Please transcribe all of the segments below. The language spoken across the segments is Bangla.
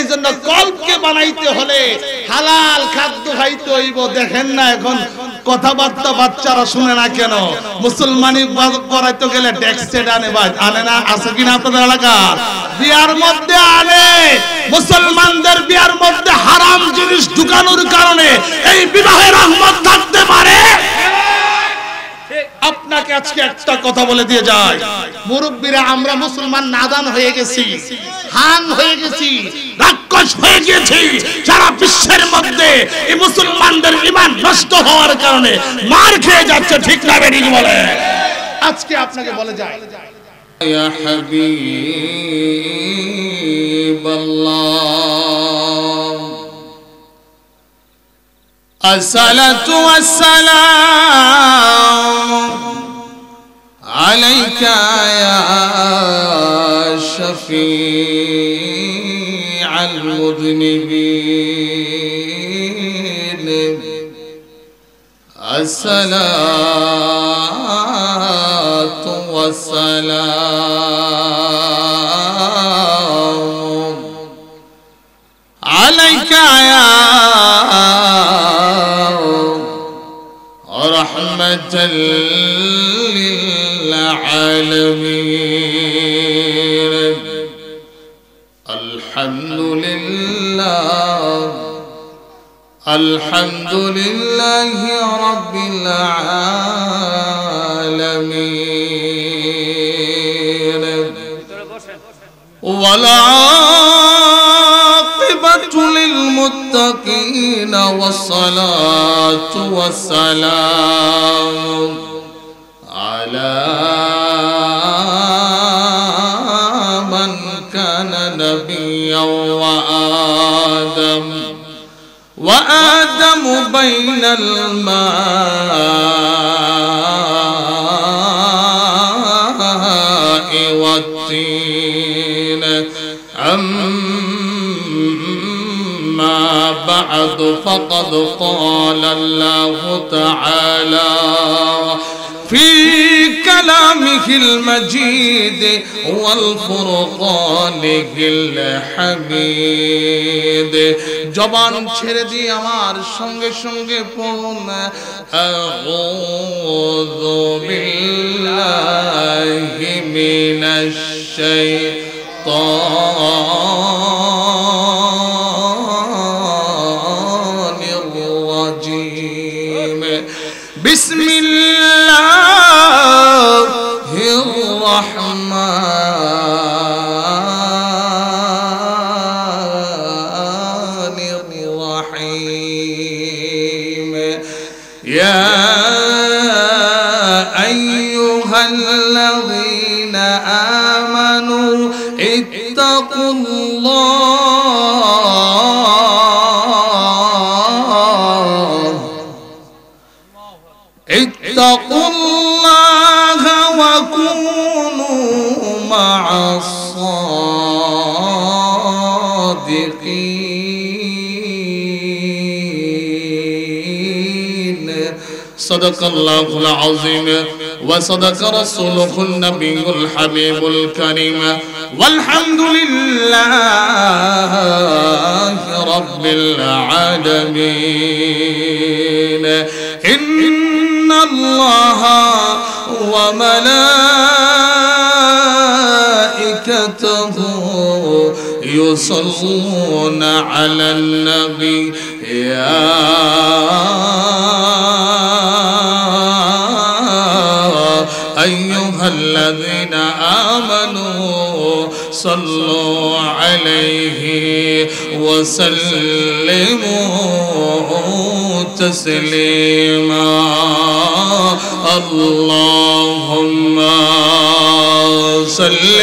এইজন্য কলবকে বানাইতে হলে হালাল খাদ্য খাইতে হইব। দেখেন না এখন কথাবার্তা বাচ্চারা শুনে না কেন? মুসলমানি করাইতে গেলে ট্যাক্স আনে বা আনে না? আছে কিনা আপনাদের এলাকা? বিয়ার মধ্যে আনে। মুসলমানদের বিয়ার মধ্যে হারাম জিনিস ঢুকানোর কারণে এই বিবাহের রহমত থাকতে পারে। আপনাকে আজকে একটা কথা বলে দিয়ে যায়, মুরব্বীরা আমরা মুসলমান নাদান হয়ে গেছি, হান হয়ে গেছি, রাক্ষস হয়ে গেছি। সারা বিশ্বের মধ্যে এই মুসলমানদের ঈমান নষ্ট হওয়ার কারণে মার খেয়ে যাচ্ছে, ঠিক না বেঠিক বলে? আজকে আপনাকে বলে যায়, ইয়া হাবিবাল্লাহ الصلاة والسلام عليك يا شفيع المذنبين الصلاة والسلام عليك يا رحمة للعالمين الحمد لله الحمد لله رب العالمين والعاقبة للمتقين والصلاة والسلام على من كان نبيا وآدم بين الماء والطين أما بعد فقد قال الله تعالى في كلامه المجيد والفرقانه الحميد জবান ছেড়ে দিয়ে আমার সঙ্গে সঙ্গে পড়ুন আউযু বিল্লাহি মিনাশ শাইতানির রাজীম বিসমিল্লাহির রাহমানির রহিম ইয়া আইয়ুহাল্লাযীনা আমানু ইত্তাকুল্লাহা ওয়া কুনু মা'আস সাদিকিন সাদাকাল্লাহুল আযীম ওয়া সাদাকা রাসূলুহুন নাবিয়্যুল হাবিবুল কারীম والحمد لله رب العالمين إن الله وملائكته يصلون على النبي يا أيها الذين آمنوا صلوا عليه وسلموا تسليما اللهم صل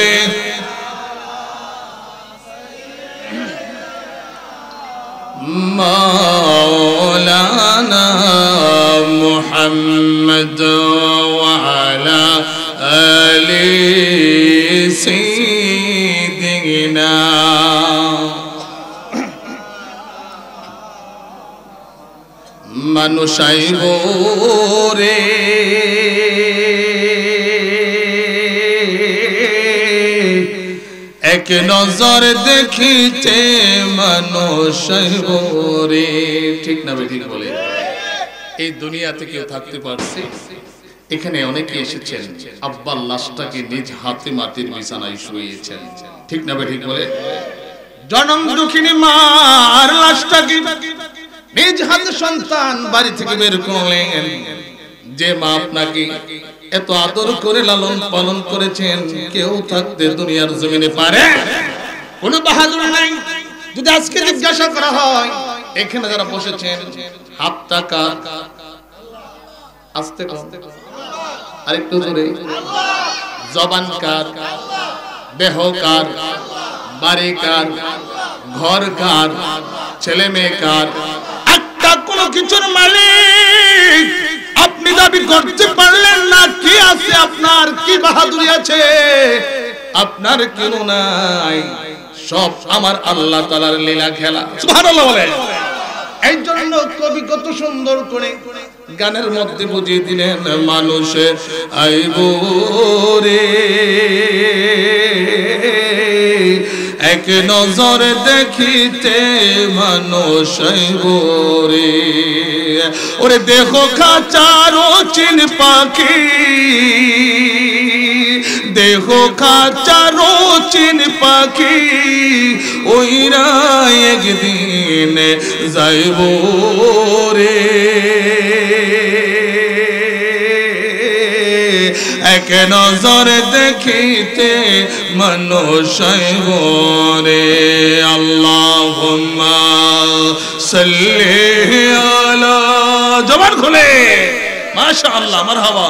مولانا محمد وعلى آل سيدنا মানুষ আইব রে এক নজর দেখিতে মানুষ হইবরে। ঠিক না ঠিক বলে? এই দুনিয়াতে কেউ থাকতে পারছে? এখানে অনেকে এসেছেন আব্বার লাশটাকে নিজ হাতে মাটির বিছানায় শুয়েছেন। ঠিক না ঠিক বলে? জনম দুঃখিনী মার লাশটাকে নিজ হাতে সন্তান বাড়ি থেকে বের করলেন। যে মা আপনাকে এত আদর করে লালন পালন করেছেন, কেউ থাকতে দুনিয়ার জমিনে পারে? কোনো বাহাদুর নাই। যদি আজকে জিজ্ঞাসা করা হয় এখানে যারা বসেছেন হাতটা কার? আস্তে কর, আরেকটু জোরে। জবান কার? দেহ কার? বাড়ি কার? ঘর কার? ছেলে মেয়ে কার? একটা কোনো কিছুর মালিক আপনি দাবি করতে পারলেন না। কি আছে আপনার? কি বাহাদুরি আছে আপনার? কেন নাই? সব আমার আল্লাহ তাআলার লীলা খেলা। সুবহানাল্লাহ বলে। এই জন্য কবি কত সুন্দর করে গানের মধ্যে বুঝিয়ে দিলেন, মানুষে আইব রে এক নজর দেখিতে মানুষ আইব রে। ওরে দেখো খাঁচারো চিন পাখি, দেখো খাঁচারো চিন পাখি, ওইরা একদিন যাইব রে। এক নজর দেখিতে মানুষ আইব রে। আল্লাহুম্মা সাল্লি আলা, জবান খুলে মাশাআল্লাহ, মারহাবা।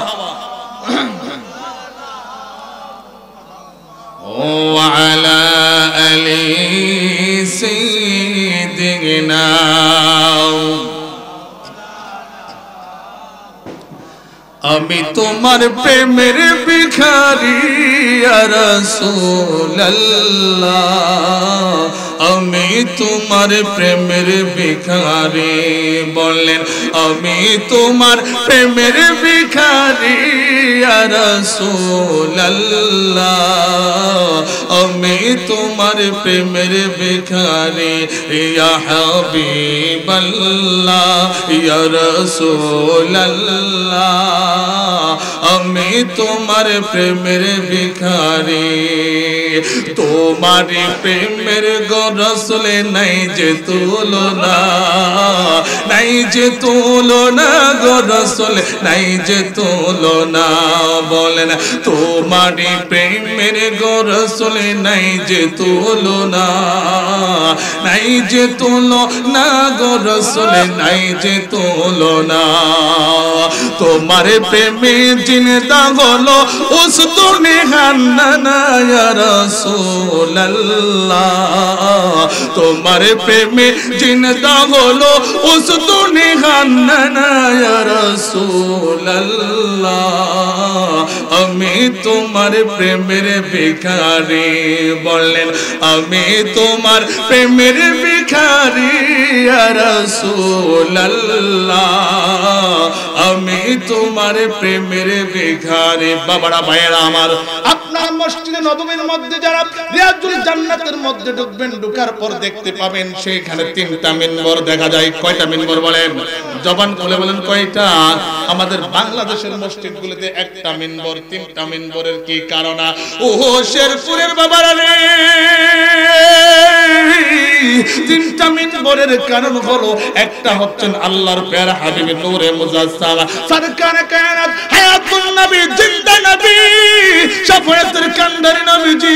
وعلى آل سيدنا আমি তোমার প্রেমের ভিখারি ইয়া রাসূলুল্লাহ, আমি তোমার প্রেমের ভিখারি। বললেন আমি তোমার প্রেমের ভিখারি ইয়া রাসূলুল্লাহ, আমি তোমার প্রেমের ভিখারি ইয়া হাবিবাল্লাহ ইয়া রাসূলুল্লাহ, আমি তোমার প্রেমের ভিখারি। তোমার প্রেমের গো রাসূল নাই যে তুলনা, নাই যে তুলনা গো রাসূল, নাই যে তুলনা। বলেন তোমার প্রেমের গো রাসূল নাই যে তুলনা, নাই যে তুলনা গো রাসূল, নাই যে তুলনা। তোমার প্রেমে জিন্দা হলো উসতুনে হান্নানা ইয়া রাসূলুল্লাহ, তোমার প্রেমে জিন্দা হলো উসতুনে হান্নানা ইয়া রাসূলুল্লাহ, আমি তোমার প্রেমের ভিখারি। বললেন আমি তোমার প্রেমের ভিখারি ইয়া রাসূলুল্লাহ, আমি তোমার প্রেমের ভিখারি। বাবারা ভাইয়েরা আমার, আপনার মসজিদে নববীর মধ্যে যারা রিয়াজুল জান্নাতের মধ্যে ঢুকবেন, ঢোকার পর দেখতে পাবেন সেখানে 3টা মিনবর দেখা যায়। কয়টা মিনবর বলেন? জবান খুলে বলেন কয়টা? আমাদের বাংলাদেশের মসজিদগুলোতে 1টা মিনবর, 3টা মিনবরের কি কারণ? ওহো শেরপুরের বাবারা রে, 3টা মিনবরের কারণ হলো, একটা হচ্ছেন আল্লাহর প্যারা হাবিব নূরে মুজাসসাম সরকার কায়নাত হায়াতুন নবী, জিন্দা নবী, শাফায়াতের কান্ডারি নবীজি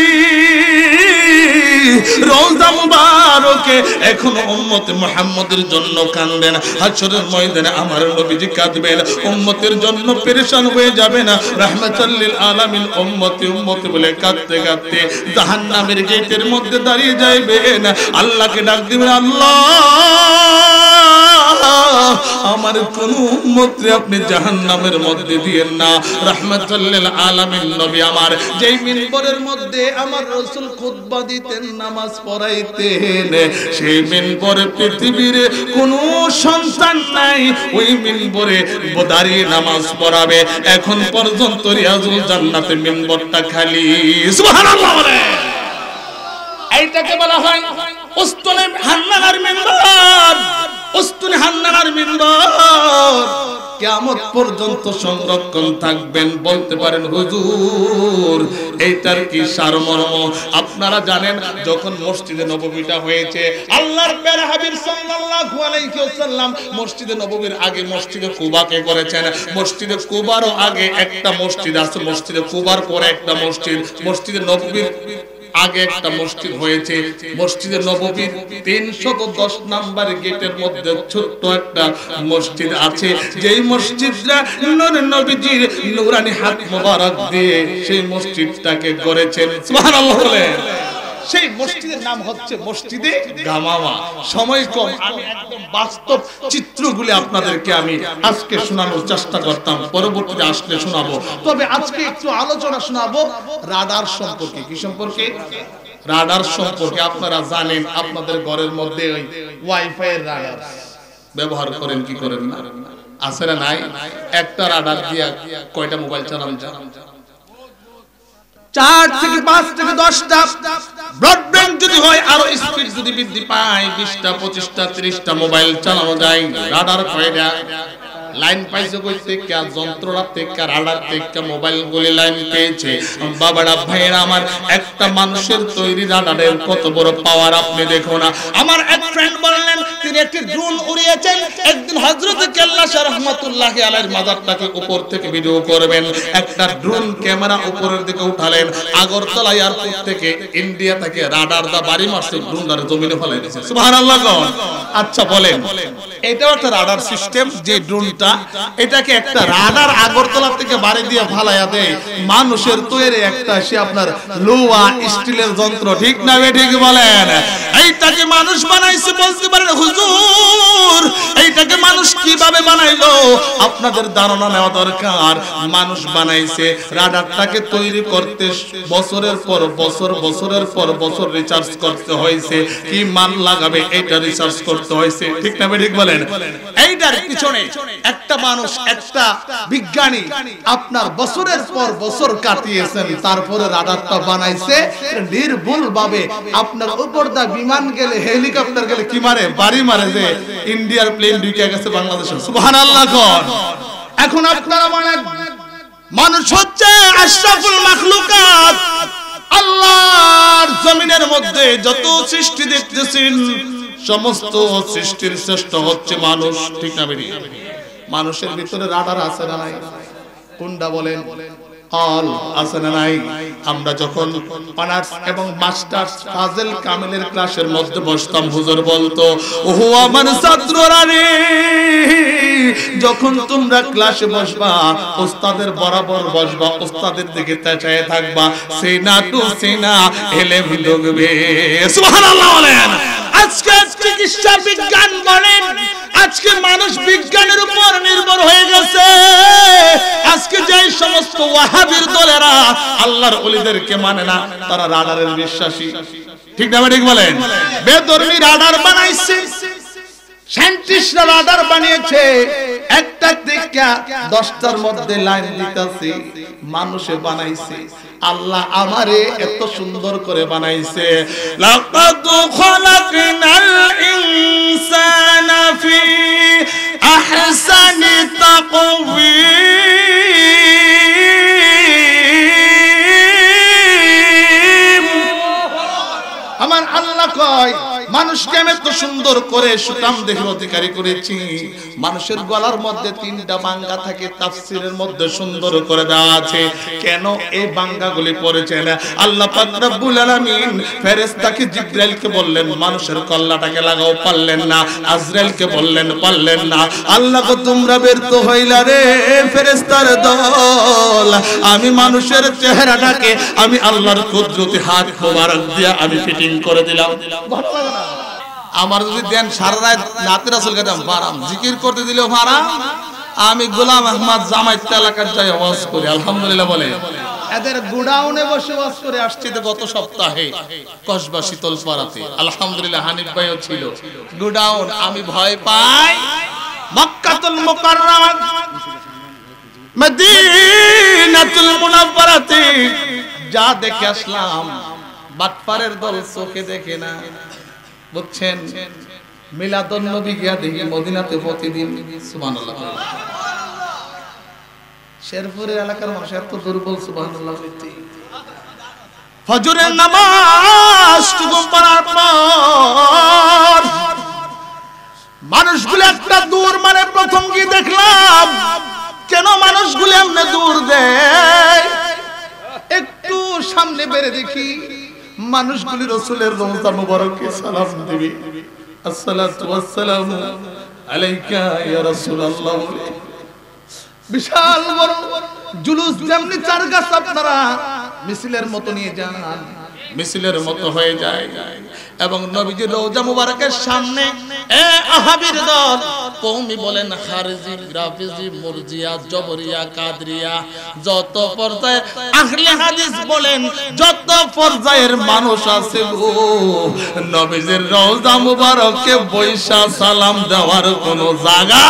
রওজা মুবারকে এখনো উম্মতে মুহাম্মদের জন্য কাঁদেন। হাশরের ময়দানে আমার নবীজি কাঁদবেন, উম্মতের জন্য পেরেশান হয়ে যাবে না। রাহমাতাল লিল আলামিন উম্মতি উম্মতি বলে কাঁদতে কাঁদতে জাহান্নামের গেটের মধ্যে দাঁড়িয়ে যাইবেন, আল্লাহকে ডাক দিবেন, আল্লাহ আমার কোন উম্মতরে আপনি জাহান্নামের মধ্যে দিয়েন না। রাহমাতাল লিল আলামিন নবী আমার যেই মিনবরের মধ্যে আমার রাসূল খুতবা দিতেন, নামাজ পড়াইতেন, সেই মিনবরে পৃথিবীর কোন সন্তান নাই ওই মিনবরে দাঁড়িয়ে নামাজ পড়াবে। এখন পর্যন্ত রিয়াজুল জান্নাতে মিনবরটা খালি। সুবহানাল্লাহ বলে। এইটাকে বলা হয় উস্তুনে হান্নানার মিম্বার, উস্তুনে হান্নানার মিম্বার কিয়ামত পর্যন্ত সংরক্ষণ থাকবেন। বলতে পারেন হুজুর এইটার কি সারমর্ম? আপনারা জানেন যখন মসজিদে নববীটা হয়েছে, আল্লাহর প্যারা হাবিব সাল্লাল্লাহু আলাইহি ওয়াসাল্লাম মসজিদে নববীর আগে মসজিদে কুবাকে করেছেন। মসজিদে কুবারও আগে একটা মসজিদ আছে, মসজিদে কুবার পরে একটা মসজিদ, মসজিদে নববীর আগে একটা মসজিদ হয়েছে। মসজিদে নববীর 310 নাম্বার গেটের মধ্যে ছোট্ট একটা মসজিদ আছে, যেই মসজিদটা নূরে নবীজির নূরানি হাত মোবারক দিয়ে সেই মসজিদটাকে গড়েছেন। সুবহানাল্লাহ বলেন। সেই মসজিদের নাম হচ্ছে মসজিদে গামামা। সময় কম, আমি একদম বাস্তব চিত্রগুলি আপনাদেরকে আমি আজকে শোনানোর চেষ্টা করতাম, পরবর্তীতে আসলে শোনাবো। তবে আজকে একটু আলোচনা শোনাবো রাডার সম্পর্কে। কি সম্পর্কে? রাডার সম্পর্কে। আপনারা জানেন আপনাদের ঘরের মধ্যে ওই ওয়াইফাই এর রাডার ব্যবহার করেন কি করেন না? আছে না নাই? একটা রাডার দিয়া কয়টা মোবাইল চালান যায়? 4 থেকে 5 থেকে 10টা। ব্রডব্যান্ড যদি হয় আরো স্পিড যদি বৃদ্ধি পায় 20টা 25টা 30টা মোবাইল চালানো যায়। রাডার কয়টা? লাইন পাইছে কই থেকে? যন্ত্রণা থেকে, রাডার থেকে মোবাইল গুলি লাইন পেয়েছে। বাবারা ভাইরা আমার, একটা মানুষের তৈরি রাডারের কত বড় পাওয়ার আপনি দেখো না। আমার এক ফ্রেন্ড বললেন তিনি একটি ড্রোন উড়িয়েছেন। একদিন হযরত কেল্লা শাহ রাহমাতুল্লাহি আলাইহির মাজারটাকে উপর থেকে ভিডিও করবেন। একটা ড্রোন ক্যামেরা উপরের দিকে উঠালেন, আগরতলা এয়ারপোর্ট থেকে ইন্ডিয়া থেকে রাডার দা বাড়ি মারছে, ড্রোনটারে জমিনে ফেলে দিয়েছে। সুবহানাল্লাহ। আচ্ছা বলেন, এটাও একটা রাডার সিস্টেম। যে ড্রোনটা, এটাকে একটা রাডার আগরতলা থেকে বাড়ি দিয়ে ফালাইয়া দেয় মানুষের তৈরি একটা সে আপনার লোহা স্টিলের যন্ত্র। ঠিক না ঠিক বলেন? এইটাকে মানুষ বানাইছে। বলতে পারেন হুজুর এইটাকে মানুষ কিভাবে বানাইলো? আপনাদের ধারণা নেওয়া দরকার। মানুষ বানাইছে রাডারটাকে তৈরি করতে বছরের পর বছর, বছরের পর বছর রিসার্চ করতে হয়েছে। কি মান লাগাবে এটা রিসার্চ করতে হয়েছে। ঠিক না ঠিক বলেন? এইটার পিছনে একটা মানুষ, একটা বিজ্ঞানী আপনার বছরের পর বছর কাটিয়েছেন, তারপরে রাডারটা বানাইছে। নির্ভুল ভাবে আপনার উপর দা বিমান গেলে, হেলিকপ্টার গেলে কি মারে? বাড়ি মারে যে ইন্ডিয়ার প্লেন ঢুকে গেছে বাংলাদেশে। সুবহানাল্লাহ। এখন আপনারা বলেন মানুষ হচ্ছে আশরাফুল মাখলুকাত। আল্লাহর জমিনের মধ্যে যত সৃষ্টি দেখতেছেন সমস্ত সৃষ্টির শ্রেষ্ঠ হচ্ছে মানুষ। ঠিক না বেরি? মানুষের ভিতরে রাডার আছে না নাই? কোনটা বলেন? অল আছে না নাই? আমরা যখন অনার্স এবং মাস্টার্স ফাজেল কামিলের ক্লাসের মধ্যে বসতাম, হুজুর বলতো, ওহো আমার ছাত্ররা রে, যখন তোমরা ক্লাসে বসবা ওস্তাদের বরাবর বসবা, ওস্তাদের দিকে তাকিয়ে থাকবা, সিনা টু সিনা এলেম ঢুকবে। সুবহানাল্লাহ বলেন। আজকে চিকিৎসা বিজ্ঞান বলেন, আজকে মানুষ বিজ্ঞানের উপর নির্ভর হয়ে গেছে। আজকে যে সমস্ত ওয়াহাবির দলেরা আল্লাহর ওলিদেরকে মানে না, তারা রাডারের বিশ্বাসী। ঠিক না ঠিক বলেন? বেদরমি রাডার বানাইছে, সায়েন্টিস্টরা রাডার বানিয়েছে। একটা থেকে 10টার মধ্যে লাইন দিতেছে, মানুষে বানাইছে। আল্লাহ আমারে এত সুন্দর করে বানাইছে। লাকাদ খালাকনাল ইনসানা ফি আহসানি তাকওয়িম। আমার আল্লাহ কয় মানুষকে আমি এত সুন্দর করে সুঠাম দেহের অধিকারী করেছি। মানুষের গলার মধ্যে 3টা বাঙ্গা থাকে, তাফসীরের মধ্যে সুন্দর করে দেওয়া আছে। কেন এই বাঙ্গাগুলি পড়েছেন? আল্লাহ পাক রব্বুল আলামিন ফেরেশতাকে জিবরাইলকে বললেন মানুষের কল্লাটাকে লাগাও, পারলেন না। আজরাইলকে বললেন, পারলেন না। আল্লাহ কো তোমরা ব্যর্থ হইলা রে ফেরেশতার দল। আমি মানুষের চেহারাটাকে আমি আল্লাহর কুদরতি হাত মোবারক দিয়ে আমি ফিটিং করে দিলাম। আমার যদি দেন সারা রাত নাতে রাসূল গাদাম পারাম, জিকির করতে দিলেও পারাম। আমি গোলাম আহমদ জামাইত এলাকার যাই ওয়াজ করি, আলহামদুলিল্লাহ বলে। এদের গোডাউনে বসে ওয়াজ করে আসছি তো গত সপ্তাহে কসবা শীতলপাড়াতে, আলহামদুলিল্লাহ। হানিফ ভাইও ছিল। গোডাউন আমি ভয় পাই মক্কাতুল মুকাররমা মদিনাতুল মুনাওয়ারাতে যা দেখে আসলাম, বাটপারের দল চোখে দেখে না, বুঝছেন? মিলাদুন নবী গিয়া দেখি মদিনাতে প্রতিদিন সুবহানাল্লাহ। শেরপুরের এলাকার মানুষ এত দুর্বল, সুবহানাল্লাহ। ফজরের নামাজ টুকু পড়ার পর মানুষগুলো একটা দূর, মানে প্রথম কি দেখলাম কেন মানুষগুলো এমনি দূর দেয়, একটু সামনে বেড়ে দেখি মানুষগুলি রাসূলের রওজা মুবারকে সালাম দিবে, আসসালাতু ওয়াসসালামু আলাইকা ইয়া রাসূলুল্লাহ। বিশাল বড় জুলুস, যেমনি চার গাছ আপনারা মিছিলের মতো নিয়ে যান, মিছিলের মতো হয়ে যায় এবং নবীজির রওজা মুবারকের সামনে এ আহাবির দল, কওমি বলেন খারিজি, রাফিজি, মুরজিয়া, জবরিয়া, কাদরিয়া, যত পর্যায়ে আহলে হাদিস বলেন, যত পর্যায়ের মানুষ আছে গো, নবীজির রওজা মুবারককে বৈশা সালাম দেওয়ার কোনো জায়গা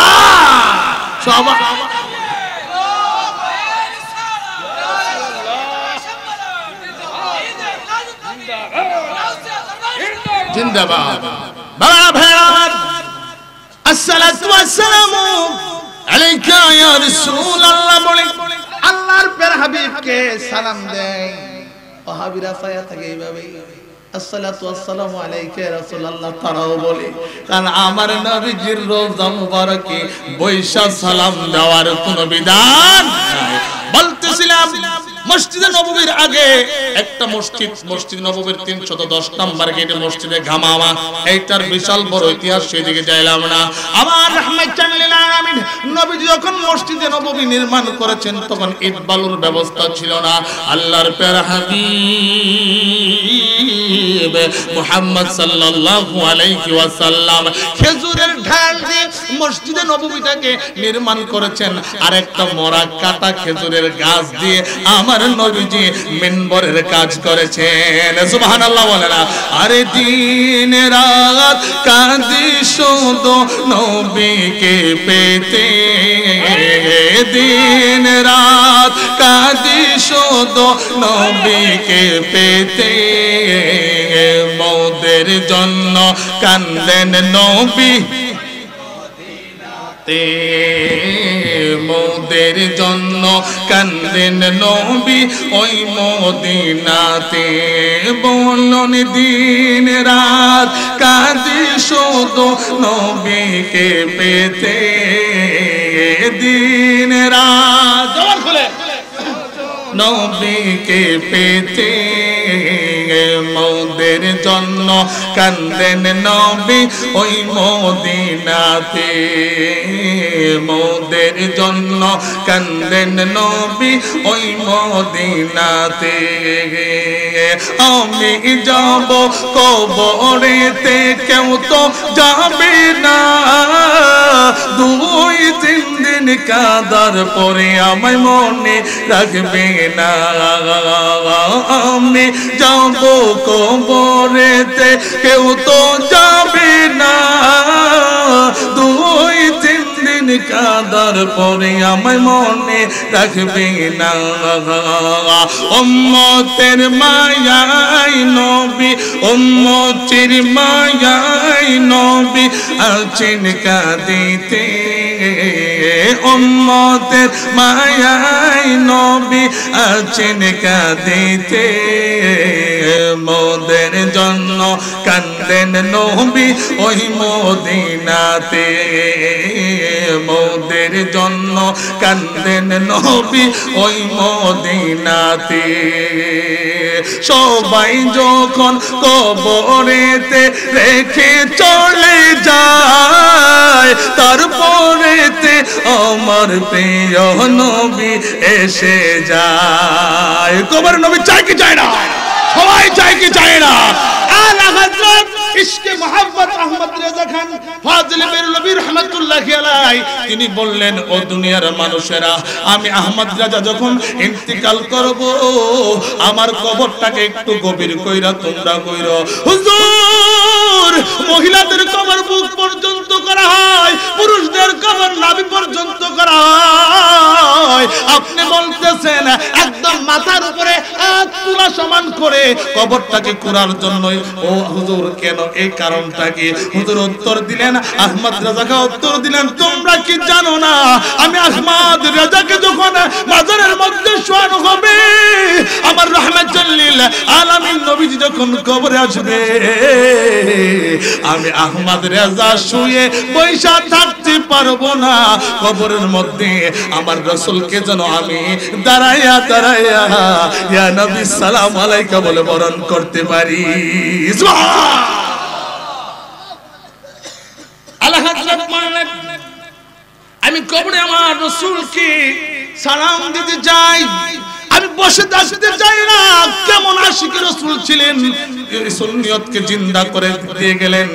সবাই জিন্দাবাদ। বাবা ভাইয়ার, আসসালাতু ওয়াসসালামু আলাইকা ইয়া রাসূলুল্লাহ বলে আল্লাহর প্রিয় হাবিবকে সালাম দেয়। ওয়াহাবিরা ছায়া থাকে এইভাবে, আসসালাতু ওয়াসসালামু আলাইকা ইয়া রাসূলুল্লাহ, তারাও বলে, কারণ আমার নবীজির রওজা মুবারকে বৈশা সালাম দেওয়ার কোনো বিধান নাই। বলতেছিলাম মসজিদে নববীর আগে একটা মসজিদ, মসজিদ নববীর 310 নম্বর গেটে মসজিদে গামামা, এইটার বিশাল বড় ইতিহাস, সেদিকে যাইলাম না। আমার রাহমাতাল লিল আলামিন নবী যখন মসজিদে নববী নির্মাণ করেছেন তখন ইট বালুর ব্যবস্থা ছিল না। আল্লাহর প্রিয় হাবিব মুহাম্মদ সাল্লাল্লাহু আলাইহি ওয়াসাল্লাম খেজুরের ঢাল দিয়ে মসজিদে নববীটাকে নির্মাণ করেছেন, আর একটা মরা কাটা খেজুরের গাছ দিয়ে আমার নবীজি মিনবরের কাজ করেছেন। সুবহানাল্লাহ বলে না? আরে দিন রাত কাঁদি শুধু নবীকে পেতে, দিন রাত কাঁদি শুধু নবীকে পেতে, মওদের জন্য কান্দেন নবী মওদের জন্য কান্দেন নবী ওই মদিনাতে, বলুন দিন রাত কাঁদি শুধু নবীকে পেতে, দিন রাত জবান খুলে নবীকে পেতে, মওদের জন্য কান্দেন নবী ওই মদিনাতে, মওদের জন্য কান্দেন নবী ওই মদিনাতে। আমি যাব কবরেতে কেউ তো যাবে না, 2-3 দিন কাঁদার পরে আমায় মনে রাখবে না। আমি যাব কবরেতে কেউ তো যাবে না, 2-3 দিন কাঁদার পরে আমায় মনে রাখবে না। উম্মতের মায়াই নবী, উম্মতের মায়াই নবী আছেন কাঁদিতে, উম্মতের মায়াই নবী আছেন কাঁদিতে, মওদের জন্য কান্দেন নবী ওই মদিনাতে, মওদের জন্য কান্দেন নবী ওই মদিনাতে। সবাই যখন কবরেতে রেখে চলে যায়, তারপরেতে আমার প্রিয় নবী এসে যায়। কবর নবী চাই কি চায় না? সবাই চাই কি চায় না? আলা হযরত ইশকে মোহাম্মদ আহমদ রেজা খান ফাজিল বেরলভী রাহমাতুল্লাহি আলাইহি তিনি বললেন, ও দুনিয়ার মানুষেরা, আমি আহমদ রাজা যখন ইন্তিকাল করব আমার কবরটাকে একটু গভীর কইরা তোমরা কইরো। হুজুর, মহিলাদের কবর বুক পর্যন্ত করা হয়, পুরুষদের কবর নাভি পর্যন্ত করা হয়, আপনি বলতেছেন একদম মাথার উপরে 1 তুলা সমান করে কবরটাকে কুরার জন্য। ও হুজুর কেন, এই কারণটা কি? হুজুর উত্তর দিলেন, আহমদ রাজাকে উত্তর দিলেন, তোমরা কি জানো না আমি আহমদ রাজাকে যখন মাজারের মধ্যে শোয়ানো হবে, আমার রাহমাতুল লিল আলামিন নবীজি যখন কবরে আসবে, আমি আহমদ রাজা শুয়ে বৈশা থাকতে পারবো না, কবরের মধ্যে আমার রাসূলকে যেন আমি দাঁড়াইয়া দাঁড়াইয়া ইয়া নবী সালাম আলাইকা বলে বরণ করতে পারি। আল্লাহ হযরত বলেন, আমি কবরে আমার রাসূলকে সালাম দিতে যাই, আমি বসে থাকতে চাই না। কেমন আশিক রাসূল ছিলেন, এই সুন্নিয়তকে জিন্দা করে দিয়ে গেলেন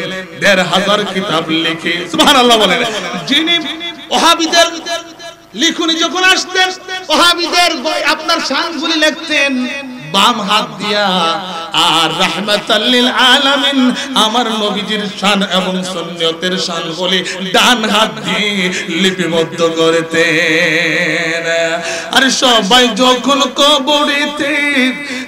১৫০০ কিতাব লিখে। সুবহানাল্লাহ বলেন। যিনি ওহাবীদের লিখুনি যখন আসতেন, ওহাবীদের আপনার শানগুলি লিখতেন বাম হাত দিয়া, আর রাহমাতাল লিল আলামিন আমার নবীজির শান এবং সুন্নিয়তের শান বলে ডান হাত দিয়ে লিপিবদ্ধ করতেন। আর সবাই যখন কবরেতে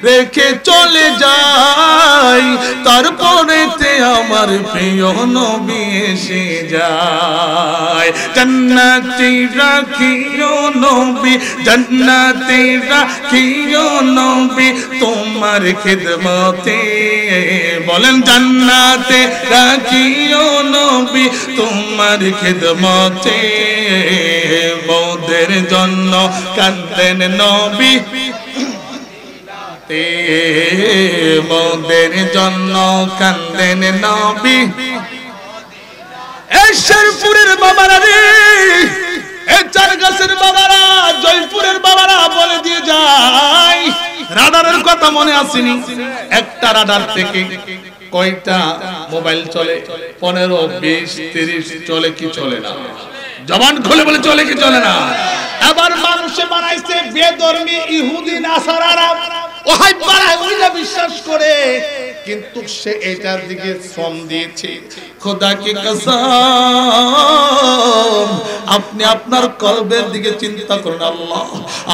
রেখে চলে যায়, তারপরেতে আমার প্রিয় নবী এসে যায়। জান্নাতে রাখিও নবী, জান্নাতে রাখিও নবী তোমার খিদমতে, বলেন জান্নাতে রাখিও নবী তোমার খিদমতে, বৌদের জন্য কাঁদেন নবী, বৌদের জন্য কাঁদেন নবী। এই শেরপুরের বাবারা রে, এই চারগাছের বাবারা, জয়পুরের বাবারা বলে দিয়ে যায়, রাডারের কথা মনে আসেনি? একটা রাডার থেকে কয়টা মোবাইল চলে? 15, 20, 30 চলে কি চলে না? জবান খুলে বলে চলে কি চলে না? এবার মানুষে বানাইছে বেধর্মী ইহুদি নাসারারা, ওহাই বাড়ায় ওইটা বিশ্বাস করে, কিন্তু সে এটার দিকে শ্রম দিয়েছে। খোদা কি কসম, আপনি আপনার কলবের দিকে চিন্তা করুন। আল্লাহ,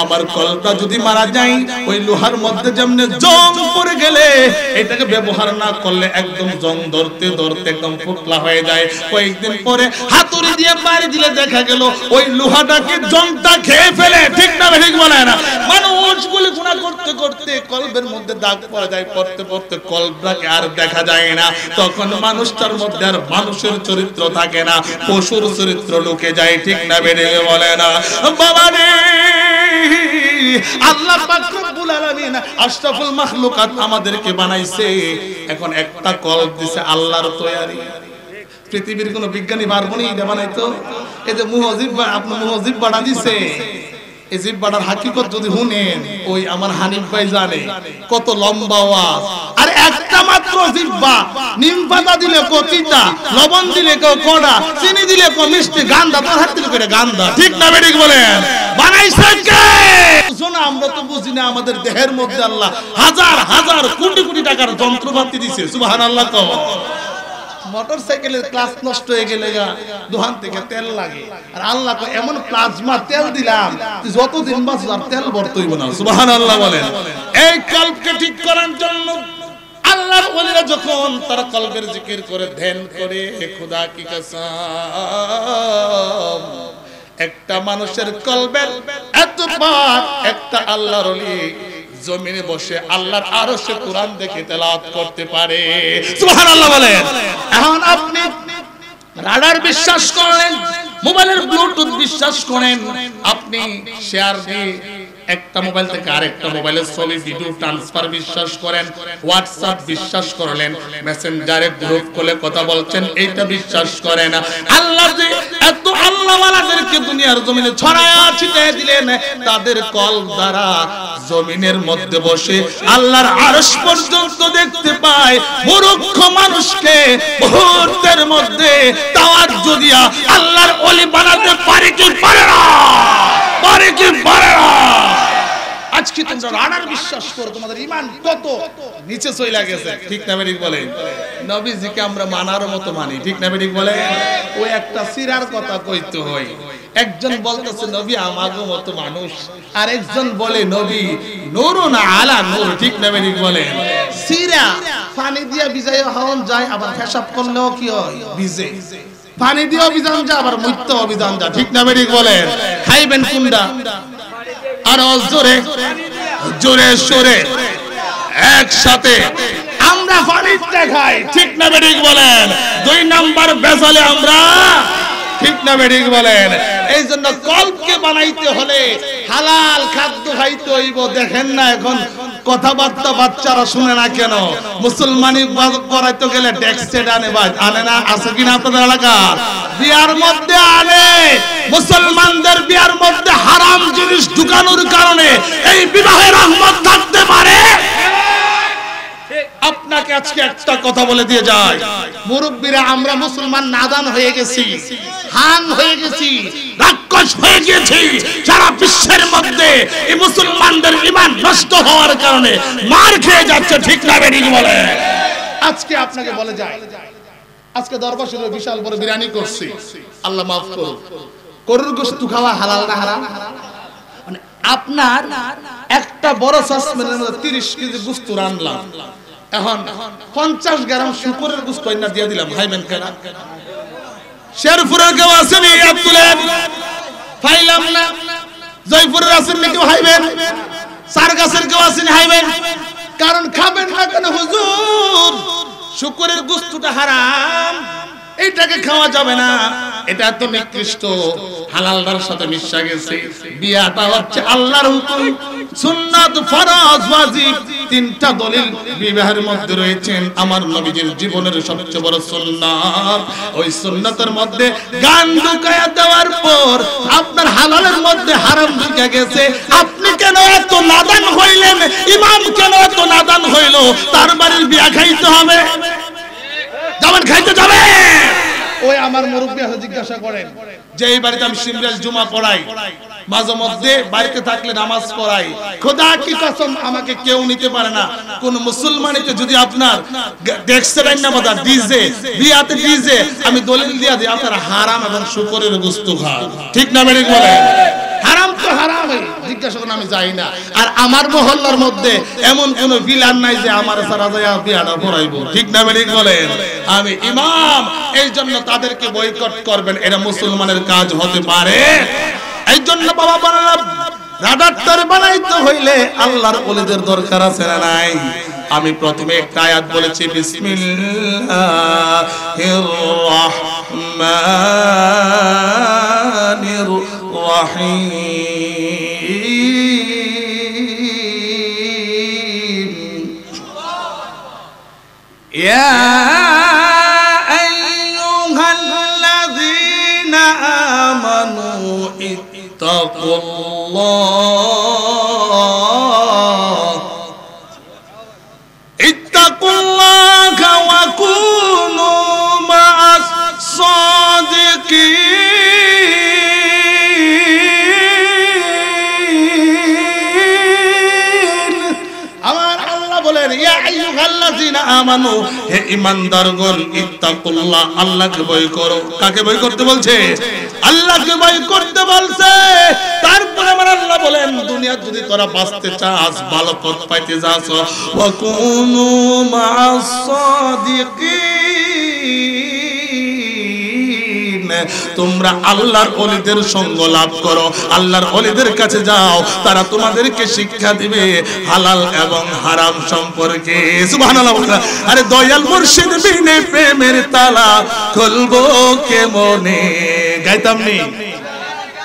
আমার কলবটা যদি মারা যায়, ওই লোহার মধ্যে যেমন জং পড়ে গেলে এটাকে ব্যবহার না করলে একদম জং ধরতে ধরতে একদম ফুটলা হয়ে যায়। কয়েকদিন পরে হাতুড়ি দিয়ে মারি দিলে দেখা গেল ওই লোহাটাকে জংটা খেয়ে ফেলে। ঠিক না ঠিক বলে না? মানুষগুলি গুনাহ করতে করতে কলবের মধ্যে দাগ পড়ে যায়, পড়তে পড়তে কলবটাকে আর দেখা যায় না। তখন মানুষটার মধ্যে আর মানুষের চরিত্র থাকে না, পশুর চরিত্র ঢুকে যায়। ঠিক না বেড়ে বলে না? বাবা রে, আল্লাহ পাক রব্বুল আলামিন আশরাফুল মাখলুকাত আমাদেরকে বানাইছে, এখন একটা কলব দিছে আল্লাহর তৈরি। পৃথিবীর কোন বিজ্ঞানী পারবো না এটা বানাইতো? এই যে মুহজিব, আপনি মুহজিব বাড়া দিছে, এই জিব্বাটার হাকিকত যদি শুনেন, ওই আমার হানিফ ভাই জানে কত লম্বা আওয়াজ। আর একটা মাত্র জিব্বা, নিম পাতা দিলে কতিটা, লবণ দিলে কেউ কড়া, চিনি দিলে কেউ মিষ্টি, গান্দা তোর হাত দিলে করে গান্দা। ঠিক না বেঠিক বলেন? বানাইছে কে? শোনা, আমরা তো বুঝি না আমাদের দেহের মধ্যে আল্লাহ হাজার হাজার কোটি কোটি টাকার যন্ত্রপাতি দিছে। সুবহানাল্লাহ। কও মোটরসাইকেলের ক্লাচ নষ্ট হয়ে গেলে দোকান থেকে তেল লাগে, আর আল্লাহ কো এমন প্লাজমা তেল দিলাম যতদিন বাঁচব আর তেল ভরতে হইব না। সুবহানাল্লাহ বলেন। এই কলবকে ঠিক করার জন্য আল্লাহর ওলিরা যখন তারা কলবের জিকির করে ধ্যান করে, খোদা কি কসম, একটা মানুষের কলবের এত পাক, একটা আল্লাহর ওলি জমিনে বসে আল্লাহর আরশে কোরআন দেখে তেলাওয়াত করতে পারে। সুবহানাল্লাহ বলেন। এখন আপনি রাডার বিশ্বাস করেন, মোবাইলের ব্লুটুথ বিশ্বাস করেন, আপনি শেয়ার দিয়ে একটা মোবাইল থেকে আরেকটা মোবাইলে ছবি ভিডিও ট্রান্সফার বিশ্বাস করেন, হোয়াটসঅ্যাপ বিশ্বাস করলেন, মেসেঞ্জারে গ্রুপ খুলে কথা বলছেন, এইটা বিশ্বাস করেন। আল্লাহ যে এত আল্লাহওয়ালাদেরকে দুনিয়ার জমিনে ছড়ায়া ছিটিয়ে দিলেন, তাদের কলব দ্বারা জমিনের মধ্যে বসে আল্লাহর আরশ পর্যন্ত দেখতে পায়। মূর্খ মানুষকে মুহূর্তের মধ্যে তাওয়াজ্জুহ দিয়া আল্লাহর ওলি বানাতে পারে কি পারে না? পারে কি পারে না? আজকে তোমরা রাডার বিশ্বাস করো, তোমাদের ঈমান কত নিচে চলে গেছে। ঠিক না বেঠিক বলেন? নবীজিকে আমরা মানার মতো মানি। ঠিক না বেঠিক বলেন? ওই একটা সিরার কথা কইতে হয়, একজন বলতেছে নবী আমাগো মতো মানুষ, আর একজন বলে নবী নূরুন আলা নূর। ঠিক না বেঠিক বলেন? সিরা পানি দিয়া ভিজাইয়া হওন যায়, আবার পেশাব করলেও কি হয়? ভিজে। পানি দিয়েও ভিজান যায়, আবার মুইতেও ভিজান যায়। ঠিক না বেঠিক বলেন? খাইবেন কোনটা? আর জোরে জোরে সরে একসাথে আমরা পানিটা খাই। ঠিক না বেঠিক বলেন? 2 নাম্বার বেজালে আমরা। ঠিক না বেঠিক বলেন? এই জন্য কলবকে বানাইতে হলে হালাল খাদ্য খাইতে হইব। দেখেন না এখন কথাবার্তা বাচ্চারা শুনে না কেন? মুসলমানি করাইতে গেলে ট্যাক্স সেট আনে, ভাই আনে না? আছে কিনা আপনাদের এলাকা? বিয়ার মধ্যে আনে। মুসলমানদের বিয়ার মধ্যে হারাম জিনিস ঢুকানোর কারণে এই বিবাহে রহমত থাকতে পারে। আপনাকে আজকে একটা কথা বলে দিয়ে যায়, মুরব্বীরা আমরা মুসলমান নাদান হয়ে গেছি, হান হয়ে গেছি, রাক্ষস হয়ে গেছি। সারা বিশ্বের মধ্যে এই মুসলমানদের ঈমান নষ্ট হওয়ার কারণে মার খেয়ে যাচ্ছে। ঠিক না বেঠিক বলে? আজকে আপনাকে বলে যায়, আজকে দরবার শরীফে বিশাল বড় বিরিয়ানি করছি, আল্লাহ মাফ করুন, গরুর গোশত খাওয়া হালাল না হারাম? মানে আপনার একটা বড় সসপ্যানের মধ্যে 30 কেজি গোশত রান্নাম, এখন 50 গ্রাম শুকরের গোশত না দিয়ে দিলাম, খাইবেন কেন? শেরপুরের কেউ আসেনি আব্দুলেন ফাইলাম না, জয়পুরের আসেন নাকি খাইবেন, সারগাছের কেউ আসেনি খাইবেন, কারণ খাবেন না কেন হুজুর? শুকরের গোশতটা হারাম, এটাকে খাওয়া যাবে না, এটা তো নিকৃষ্ট, হালালটার সাথে মিশা গেছে। বিয়াটা হচ্ছে আল্লাহর হুকুম, সুন্নাত, ফরজ, ওয়াজিব, 3টা দলিল বিবাহের মধ্যে রয়েছেন। আমার নবীজির জীবনের সবচেয়ে বড় সুন্নাত, ওই সুন্নাতের মধ্যে গান ঢুকায়া দেওয়ার পর আপনার হালালের মধ্যে হারাম ঢুকে গেছে। আপনি কেন এত নাদান হইলেন? ইমাম কেন এত নাদান হইল? তার বাড়ির বিয়া খাইতে হবে, যাবেন খাইতে যাবে। ওই আমার মুরব্বি আছে, জিজ্ঞাসা করেন যে এই বাড়িতে আমি সিমরাল জুমা পড়াই, মাঝে মধ্যে বাড়িতে থাকলে নামাজ পড়াই, খোদা কি কসম আমাকে কেউ নিতে পারে না। কোন মুসলমানিতে যদি আপনার দেখছেন না বাদা ডিজে বিয়াতে ডিজে, আমি দলিল দিয়া দিই আপনারা হারাম এবং শুকরের গোশত খান। ঠিক না বেঠিক বলেন? হারাম তো হারামই, জিজ্ঞাসা করেন, আমি যাই না। আর আমার মহল্লার মধ্যে এমন কোন বিলান নাই যে আমার সারা যায় বিয়াটা পড়াইবো। ঠিক না বেঠিক বলেন? আমি ইমাম, এই জন্য তাদেরকে বয়কট করবেন, এটা মুসলমানের কাজ হতে পারে? এই জন্য বাবা বানালাম রাডারটার বানাইতে হইলে আল্লাহর ওলিদের দরকার আছে না নাই? আমি প্রথমে একটা আয়াত বলেছি, বিসমিল্লাহির রাহমানির রাহিম। ইয়া আইয়ুহাল্লাযীনা আমানু ইত্তাকুল্লাহ ওয়া কুনু মা'আস সাদিকিন। আমার আল্লাহ বলেন, ইয়া আইয়ুহাল্লাযীনা আমানু, হে ঈমানদারগণ, ইত্তাকুল্লাহ, আল্লাহকে ভয় করো। কাকে ভয় করতে বলছে? আল্লাহকে ভয় করতে বলছে। তারপরে আমার আল্লাহ বলেন, দুনিয়া যদি তোরা বাঁচতে চাস, ভালো পথ পাইতে যাস, ওয়া কুনু মা'আস সাদিকিন, তোমরা আল্লাহর ওলিদের সঙ্গ লাভ করো, আল্লাহর ওলিদের কাছে যাও, তারা তোমাদেরকে শিক্ষা দিবে হালাল এবং হারাম সম্পর্কে। সুবহানাল্লাহ। আরে দয়াল মুর্শিদ বিনে প্রেমের তালা খুলবো কেমনে? গাইতাম নি?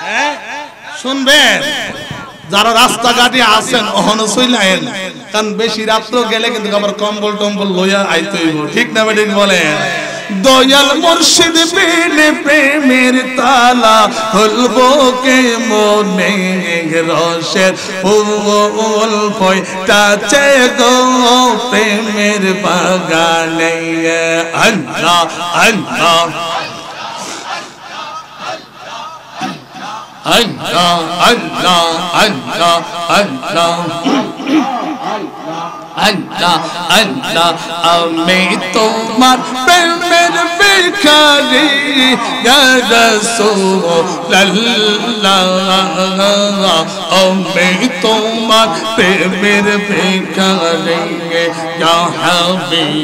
হ্যাঁ শুনবেন, যারা রাস্তাঘাটে আছেন ওহনো চইলায়েন, কারণ বেশি রাত্র গেলে কিন্তু আবার কম্বল টম্বল লইয়া আইতে হইব। ঠিক না বেঠিক বলেন? দয়াল মুর্শিদ বিনে প্রেমের তালা খুলবো কেমনে? রসের ফুল ফোটাছে গো প্রেমের বাগানে। আল্লাহ আল্লাহ আল্লাহ আল্লাহ আল্লাহ আল্লাহ আল্লাহ আল্লাহ, আমি তোমার প্রেমের ভিখারি ইয়া রাসূলুল্লাহ আমি তোমার প্রেমের ভিখারি ইয়া হাবিবাল্লাহ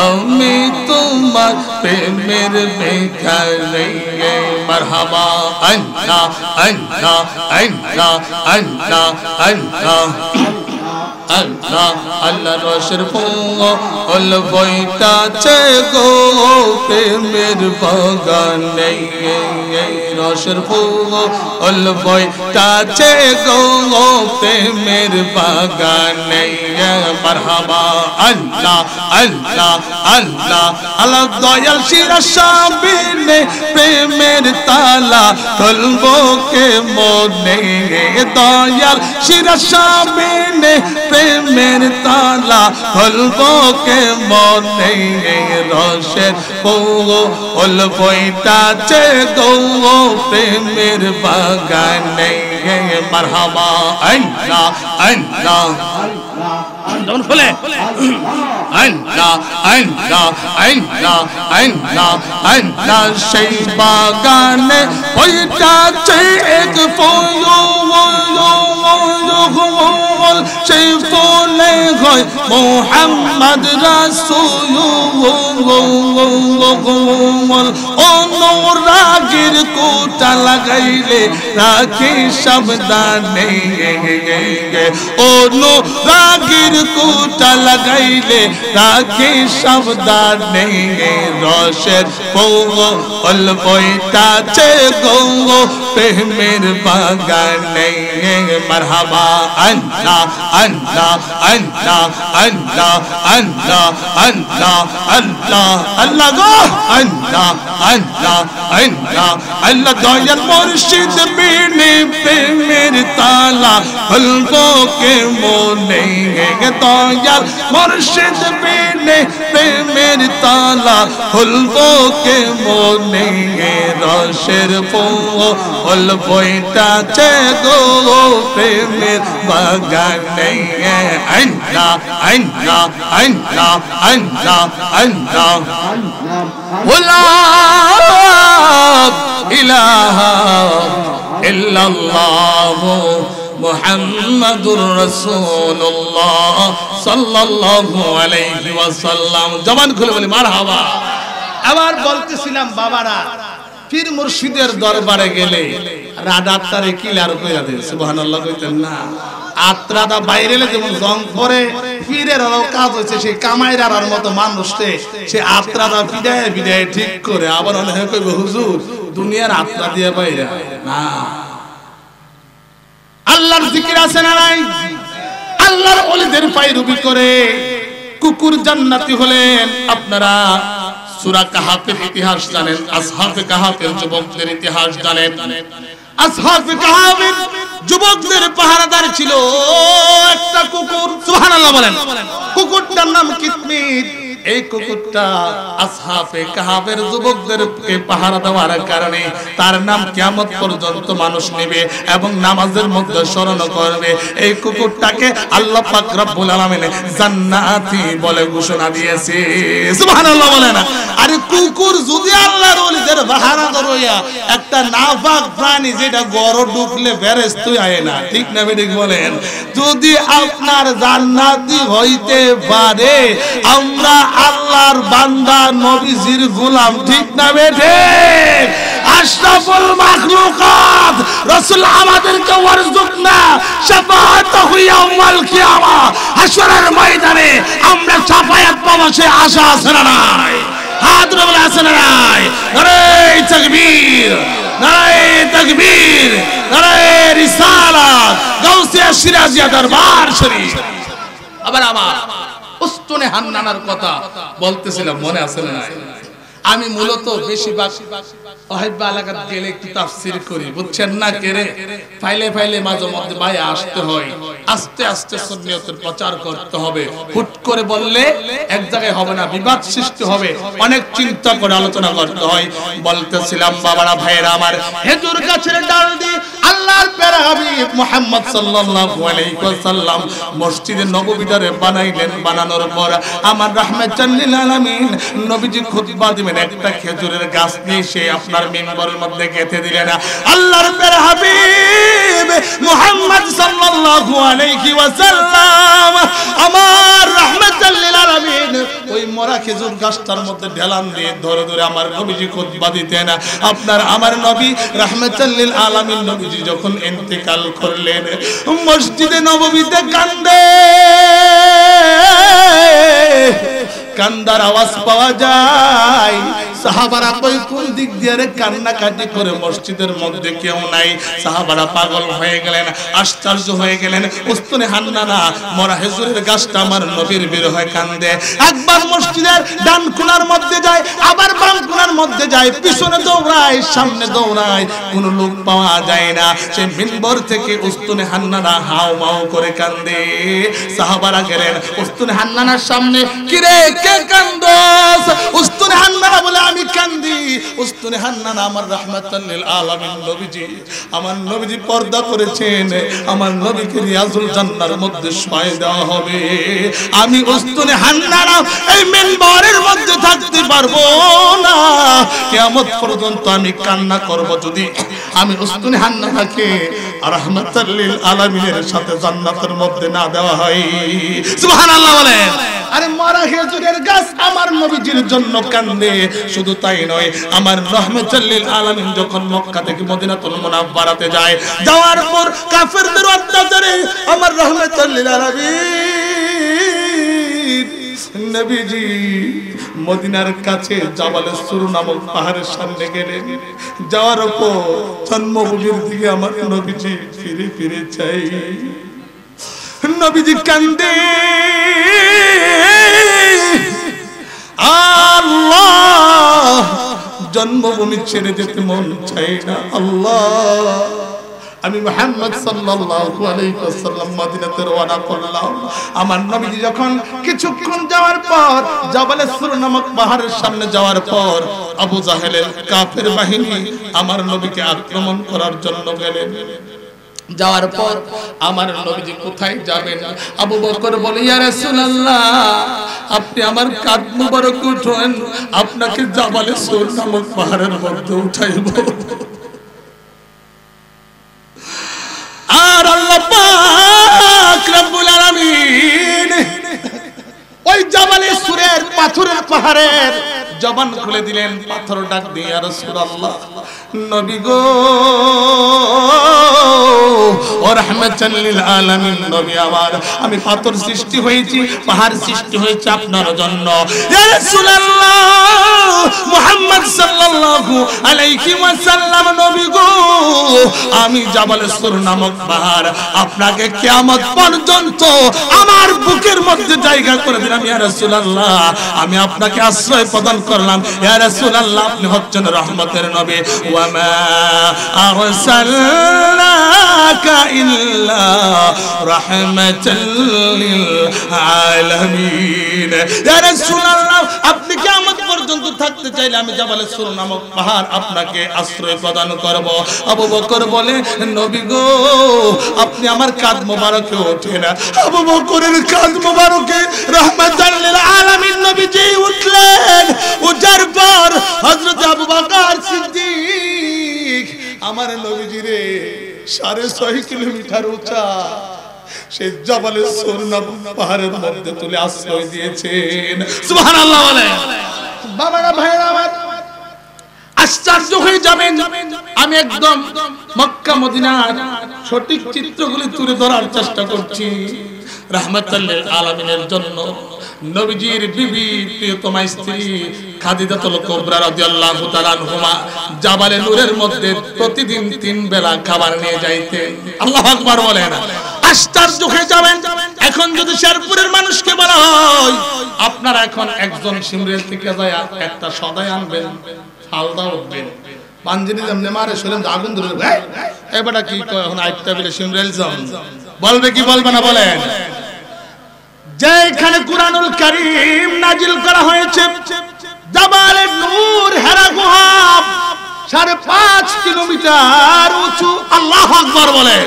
আমি তোমার প্রেমের ভিখারি মারহাবা আল্লাহ আল্লাহ আল্লাহ আল্লাহ আল্লাহ আল্লাহ আল্লাহ রসের ফুল বইতাছে গো প্রেমের বাগানে রসের ফুল বইতাছে গো প্রেমের বাগানে মারহাবা আল্লাহ আল্লাহ আল্লাহ আল্লাহ দয়াল শিরাসাবিনে প্রেমের তালা খুলবো কে মনে দয়াল শিরাসাবিনে প্রেমের তালা খুলবো কে মনে রসের ফুল বইতাছে গো প্রেমের বাগানে মারহাবা আল্লাহ আল্লাহ যেমন ফুলে আল্লাহ আল্লাহ আল্লাহ আল্লাহ আল্লাহ সেই বাগানে বইতাছে এক ফুল সেই ফুলে হয় মুহাম্মদ রাসূল অনুরাগের কোটা লাগাইলে রাখি সাবধানে অনুরাগের কোটা লাগাইলে রাখি সাবধানে রসের ফুল বইতাছে গো প্রেমের বাগানে মারহাবা আল্লাহ আল্লাহ আল্লাহ আল্লাহ আল্লাহ আল্লাহ আল্লাহ আল্লাহ গো আল্লাহ আল্লাহ আল্লাহ আল্লাহ দয়াল মুর্শিদ বিনে প্রেমের তালা খুলবো কে মনে দয়াল মুর্শিদ বিনে প্রেমের তালা খুলবো কে মনে রসের ফুল বইতাছে গো প্রেমের বাগানে আল্লাহ আল্লাহ আল্লাহ আল্লাহ আল্লাহ ওয়া ইলাহা ইল্লাল্লাহ মুহাম্মাদুর রাসূলুল্লাহ সাল্লাল্লাহু আলাইহি ওয়াসাল্লাম জবান খুলে বলি মারহাবা। আবার বলতেছিলাম বাবারা পীর মুর্শিদের দরবারে গেলে রাডারটারে কিলার কইরা দেয় সুবহানাল্লাহ কইতেন না আত্রাদা বাইরেলে যেমন জং পরে পীরের কাজ হচ্ছে সেই কামাইরার মতো মানুষে সে আত্রাদা বিদায় বিদায় ঠিক করে আবার অনেকে কইবে হুজুর দুনিয়ার আত্রা দিয়ে বাইরে না আল্লাহর জিকির আছে না নাই আল্লাহর ওলিদের পায়রবি করে কুকুর জান্নাতি হলেন। আপনারা সূরা কাহাফের ইতিহাস জানেন, আসহাবে কাহাফের যুবকদের ইতিহাস জানেন। আসহাবে কাহাফের যুবকদের পাহারাদার ছিল একটা কুকুর, সুবহানাল্লাহ বলেন। কুকুরটার নাম কিতমির। এই কুকুরটা আসহাবে কাহাফের যুবকদেরকে পাহারা দেওয়ার কারণে তার নাম কিয়ামত পর্যন্ত মানুষ নেবে এবং নামাজের মধ্যে স্মরণ করবে। এই কুকুরটাকে আল্লাহ পাক রব্বুল আলামিন জান্নাতি বলে ঘোষণা দিয়েছে, সুবহানাল্লাহ বলেন। আরে কুকুর যদি আল্লাহর ওলিদের পাহারাদার হইয়া একটা নাপাক প্রাণী যেটা গড় ঢুকলে ফেরেশতা আয় না, ঠিক না ঠিক বলেন? যদি আপনার জান্নাতি হইতে পারে আমরা আল্লাহর বান্দা নবীজির গোলাম, ঠিক না বেঠে? আশরাফুল মাখলুকাত রাসূল আমাদেরকে ওয়ারজুকনা শাফাআত ইয়াউমাল কিয়ামা, হাশরের ময়দানে আমরা শাফায়াত পাবো সে আশা আছে না নাই? হাত তুলে আছে না নাই? নারে তাকবীর, নারে তাকবীর, নারে রিসালাত, গাউসিয়া সিরাজিয়া দরবার শরীফ। আবার আমার উস্তুনে হান্নানার কথা বলতেছিলাম, মনে আছে না? আমি মূলত বেশিরভাগ ওহাইবা এলাকাত গেলে একটু তাফসীর করি, বুঝছেন না কেরে? ফাইলে ফাইলে মাঝে মধ্যে ভাই আসতে হয়, আস্তে আস্তে সুন্নিয়তের প্রচার করতে হবে। হুট করে বললে এক জায়গায় হবে না, বিবাদ সৃষ্টি হবে, অনেক চিন্তা করে আলোচনা করতে হয়। বলতেছিলাম বাবারা ভাইয়েরা আমার, খেজুর গাছের ডাল দিয়ে আল্লাহর প্যারা হাবিব মুহাম্মদ সাল্লাল্লাহু আলাইহি ওয়াসাল্লাম মসজিদে নববীটারে বানাইলেন। বানানোর পর আমার রাহমাতাল লিল আলামিন নবীজি খুতবা দিবেন, একটা খেজুরের গাছ নিয়ে সে আপনার মিম্বরের মধ্যে গেঁথে দিলেন। আল্লাহর প্যারা হাবিব মুহাম্মদ সাল্লাল্লাহু আলাইহি ওয়াসাল্লাম আমার রাহমাতাল লিল আলামিন ওই মরা খেজুর গাছটার মধ্যে ঢেলান দিয়ে ধরে ধরে আমার নবীজি খুতবা দিতেন। আপনার আমার নবী রাহমাতাল লিল আলামিন নবীজি যখন ইন্তেকাল করলেন, মসজিদে নববীতে কান্দে, কান্দার আওয়াজ পাওয়া যায়। সাহাবারা কই কোন দিক দিয়ে রে কান্নাকাটি করে, মসজিদের মধ্যে কেউ নাই। সাহাবারা পাগল হয়ে গেলেন, আশ্চর্য হয়ে গেলেন। উস্তুনে হান্নানা মরা খেজুরের গাছটা আমার নবীর বের হয়ে কান্দে। একবার মসজিদের ডান কোণার মধ্যে যায়, আবার বাম কোণার মধ্যে যায়, পিছনে দৌড়ায়, সামনে দৌড়ায়, কোনো লোক পাওয়া যায় না। সে মিম্বর থেকে উস্তুনে হান্নানা হাও মাও করে কান্দে। সাহাবারা গেলেন উস্তুনে হান্নানার সামনে, কিরে কে কান্দস? উস্তুনে হান্নানা বলে আমি কান্দি। উস্তুনে হান্নানা আমার রাহমাতাল লিল আলামিন নবীজি, আমার নবীজি পর্দা করেছেন, আমার নবীকে রিয়াজুল জান্নার মধ্যে শোয়াই দেওয়া হবে। আমি উস্তুনে হান্নানা এই মিম্বরের মধ্যে থাকতে পারবো না, কিয়ামত পর্যন্ত আমি কান্না করব যদি আমি উস্তুনে হান্নানাকে রাহমাতাল লিল আলামিনের সাথে জান্নাতের মধ্যে না দেওয়া হয়। সুবহানাল্লাহ বলেন। আরে মরা খেজুরের গাছ আমার নবীজির জন্য কান্দে। শুধু তাই নয়, আমার রাহমাতুল লিল আলামিন যখন মক্কা থেকে মদিনাতুল মুনাওয়ারাতে যায়, যাওয়ার পর কাফেরদের অত্যাচারে আমার রাহমাতুল লিল আলামিন নবীজি মদিনার কাছে জাবালে সুর নামক পাহাড়ের সামনে গেলেন। যাওয়ার পর জন্মভূমির দিকে আমার নবীজি ফিরে ফিরে চাই। নবীজি কান্দে, আল্লাহ জন্মভূমি ছেড়ে যেতে মন চাই না। আল্লাহ আমি মুহাম্মদ সাল্লাল্লাহু আলাইহি ওয়াসাল্লাম মদিনাতে রওনা করলাম। আমার নবীজি যখন কিছুক্ষণ যাওয়ার পর জাবালে সুর নামক পাহাড়ের সামনে যাওয়ার পর আবু জাহেলের কাফের বাহিনী আমার নবীকে আক্রমণ করার জন্য গেলেন। যাওয়ার পর আমার নবীজি কোথায় যাবেন? আবু বকর বলে, ইয়া রাসূলুল্লাহ আপনি আমার কাঁধ মুবারক উঠান, আপনাকে জাবালে সুর নামক পাহাড়ের মধ্যে উঠাইব। আর আল্লাহ পাক রব্বুল আলামিন ওই জাবালে সুরের পাথরের পাহাড়ের জবান খুলে দিলেন। পাথর ডাক দিয়ে, ইয়া রাসূলুল্লাহ নবী গো, ও রাহমাতাল লিল আলামিন নবী আমার, আমি পাথর সৃষ্টি হয়েছি, পাহাড় সৃষ্টি হয়েছে আপনার জন্য। ইয়া রাসূলুল্লাহ মুহাম্মদ সাল্লাল্লাহু আলাইহি ওয়াসাল্লাম নবী গো, আমি জাবালে সুর নামক পাহাড় আপনাকে কিয়ামত পর্যন্ত আমার বুকের মধ্যে জায়গা করে দিলাম। ইয়া রাসূলুল্লাহ আমি আপনাকে আশ্রয় প্রদান করলাম। ইয়া রাসূলুল্লাহ আপনি হচ্ছেন রহমতের নবী। ওয়া মা আরসালনাকা ইল্লা রাহমাতাল লিল আলামিন। ইয়া রাসূলুল্লাহ আপনি কিয়ামত পর্যন্ত থাকতে চাইলে আমি জাবালে সুর নামক পাহাড় আপনাকে আশ্রয় প্রদান করব। আবু বকর বলে, নবী গো আপনি আমার কাঁধ মোবারকে ওঠেন। আবু বকরের কাঁধ মোবারকে রাহমাতাল লিল আলামিন নবীজি উঠলেন। উঠার পর হযরত আবু বকর সিদ্দিক আমার নবীজিরে 6.5 কিলোমিটার উঁচা সেই জাবালে সুর নামক পাহাড়ের মধ্যে তুলে আশ্রয় দিয়েছেন। সুবহানাল্লাহ বলেন। বাবারা ভাইরা আমার, আশ্চর্য হয়ে যাবেন। আমি একদম মক্কা মদিনার সঠিক চিত্রগুলি তুলে ধরার চেষ্টা করছি রাহমাতুল লিল আলামিনের জন্য। নবীজির বিবি প্রিয়তমা স্ত্রী খাদিজাতুল কুবরা রাদিয়াল্লাহু তাআলা আনহুমা জাবালে নূরের মধ্যে প্রতিদিন 3 বেলা খাবার নিয়ে যাইতেন। আল্লাহু আকবার বলেন। আশ্চর্য হয়ে যাবেন। এখন যদি শেরপুরের মানুষকে বলা হয় আপনারা এখন একজন সিমরেল থেকে যায় একটা সদাই আনবেন, ফালদা উঠবেন, পাঞ্জিনি যেমন মারে শরীর আগুন ধরে এবারটা কি কয় এখন আইতা বিলে শুনরেল জন বলবে কি বলবে না বলেন যেখানে কুরআনুল কারীম নাজিল করা হয়েছে জাবালে নূর হেরা গুহা 5.5 কিলোমিটার উঁচু আল্লাহু আকবার বলেন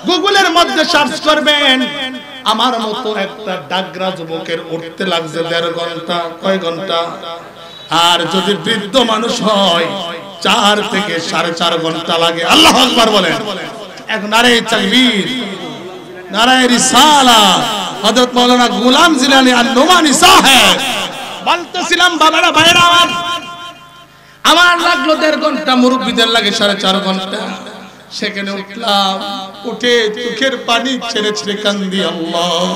গুগলের মধ্যে সার্চ করবেন আমার মতো একটা ডাগরা যুবকের উঠতে লাগছে 1.5 ঘন্টা কয় ঘন্টা আর যদি বৃদ্ধ মানুষ হয় 4 থেকে 4.5 ঘন্টা লাগে আল্লাহু আকবার বলেন এক নারে তাকবীর নারে রিসালাত হযরত মাওলানা গোলাম জিলানী আন-নুমানি সাহেব বলতেছিলাম বাবারা ভাইরা আমার লাগলো 1.5 ঘন্টা মুরব্বিদের লাগে 4.5 ঘন্টা সেখানে উঠলাম উঠে চোখের পানি ছেড়ে ছেড়ে কান্দি আল্লাহ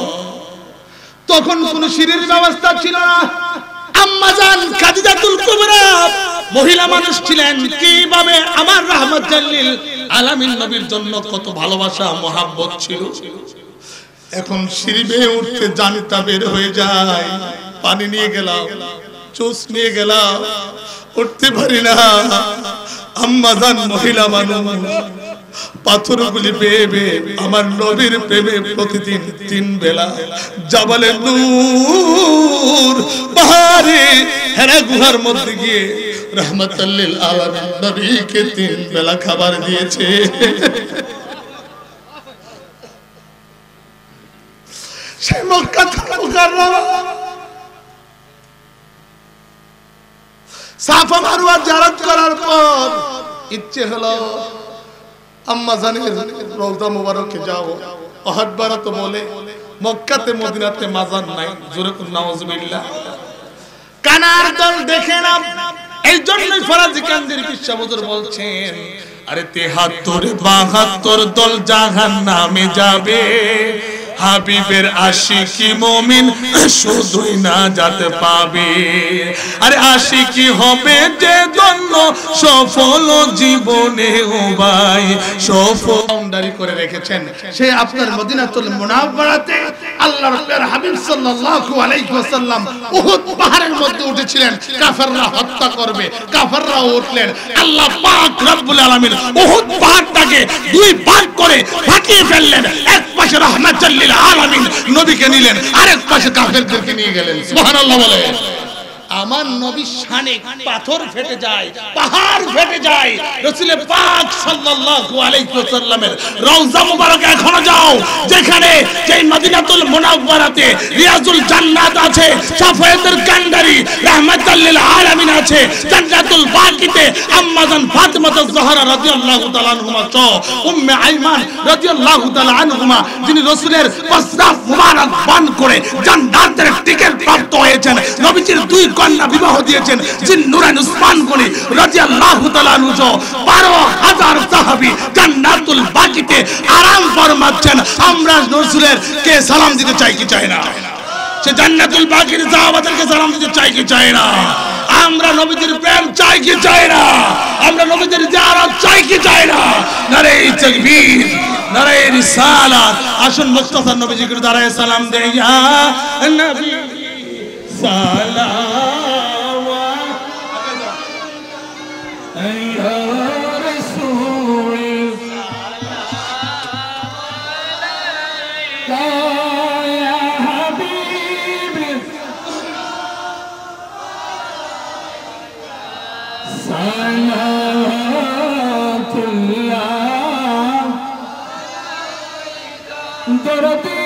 তখন কোনো সিঁড়ির ব্যবস্থা ছিল না আম্মা জান খাদিজাতুল কুবরা মহিলা মানুষ ছিলেন কিভাবে আমার রাহমাতুল লিল আলামিন নবীর জন্য কত ভালোবাসা মহব্বত ছিল এখন সিঁড়ি বেয়ে উঠতে জানতা বের হয়ে যায় পানি নিয়ে গেলাম জুস নিয়ে গেলাম উঠতে পারি না আম্মা জান মহিলা মানুষ পাথরগুলি বেয়ে বেয়ে আমার নবীর প্রেমে প্রতিদিন 3 বেলা জাবালে নূর পাহাড়ে হেরা গুহার মধ্যে গিয়ে রাহমাতুল লিল আলামিন নবীকে 3 বেলা খাবার দিয়েছে সে মক্কাতুল মুকাররমা সাফা মারওয়া জিয়ারত করার পর ইচ্ছে হলো আম্মা জানের রওজা মুবারকে যাব ওহদ বারাত বলে মক্কাতে মদিনাতে মাজার নাই জোরে কোন নাউজুবিল্লাহ কানার দল দেখে না এই জন্যই ফরাজি কান্দির পিচ্চা হুজুর বলছেন আরে 73 72 দল জাহান্নামে যাবে হাবিবের আশিকি মুমিন শুধুই না যেতে পাবে আরে আশিকি হবে যে ধন্য সফল জীবনে ও ভাই সফল বাউন্ডারি করে রেখেছেন সে আপনার মদিনাতুল মুনাওয়ারাতে আল্লাহর প্রিয় হাবিব সাল্লাল্লাহু আলাইহি ওয়াসাল্লাম উহুদ পাহাড়ের মধ্যে উঠেছিলেন কাফেররা হত্যা করবে কাফেররা উঠলেন আল্লাহ পাক রব্বুল আলামিন উহুদ পাহাড়টাকে 2 ভাগ করে ফাটিয়ে ফেললেন এক পাশে রাহমাতুল লিল আলামিন নবীকে নিলেন আরেক পাশে কাফেরদেরকে নিয়ে গেলেন সুবহানাল্লাহ বলে আমার নবী শানে পাথর ফেটে যায় পাহাড় ফেটে যায় রাসূল পাক সাল্লাল্লাহু আলাইহি ওয়াসাল্লামের রওজা মুবারকে এখনো যাও যেখানে যেই মদিনাতুল মুনাওয়ারাতে রিয়াজুল জান্নাত আছে সাফায়াতুল কান্দারি রাহমাতুল লিল আলামিন আছে জান্নাতুল বাকিতে আম্মা জান ফাতিমাতুজ জোহরা রাদিয়াল্লাহু তাআলা আনহুমা উম্মে আইমান রাদিয়াল্লাহু তাআলা আনহুমা যিনি রাসূলের প্রস্রাব মুবারক পান করে জান্নাতের টিকিট প্রাপ্ত হয়েছেন নবীজির 2 কন্যা বিবাহ দিয়েছেন জিন্নুরাইন উসমান গনি রাদিয়াল্লাহু তাআলা আনহু 12000 সাহাবী জান্নাতুল বাকিতে আরাম ফরমাচ্ছেন আমরা রাসূলের কে সালাম দিতে চাই কি চাই না সে জান্নাতুল বাকির সাহাবাদেরকে সালাম দিতে চাই কি চাই না আমরা নবীজির প্রেম চাই কি চাই না আমরা নবীজির জিয়ারত চাই কি চাই না নারে তাকবীর নারে রিসালাত আসুন মুস্তাফা নবীজি করে দাঁড়ায় সালাম দেই ইয়া নবী সালাম ইয়া রাসূল ইয়া হাবিব সালাতুল্লাহ দরদি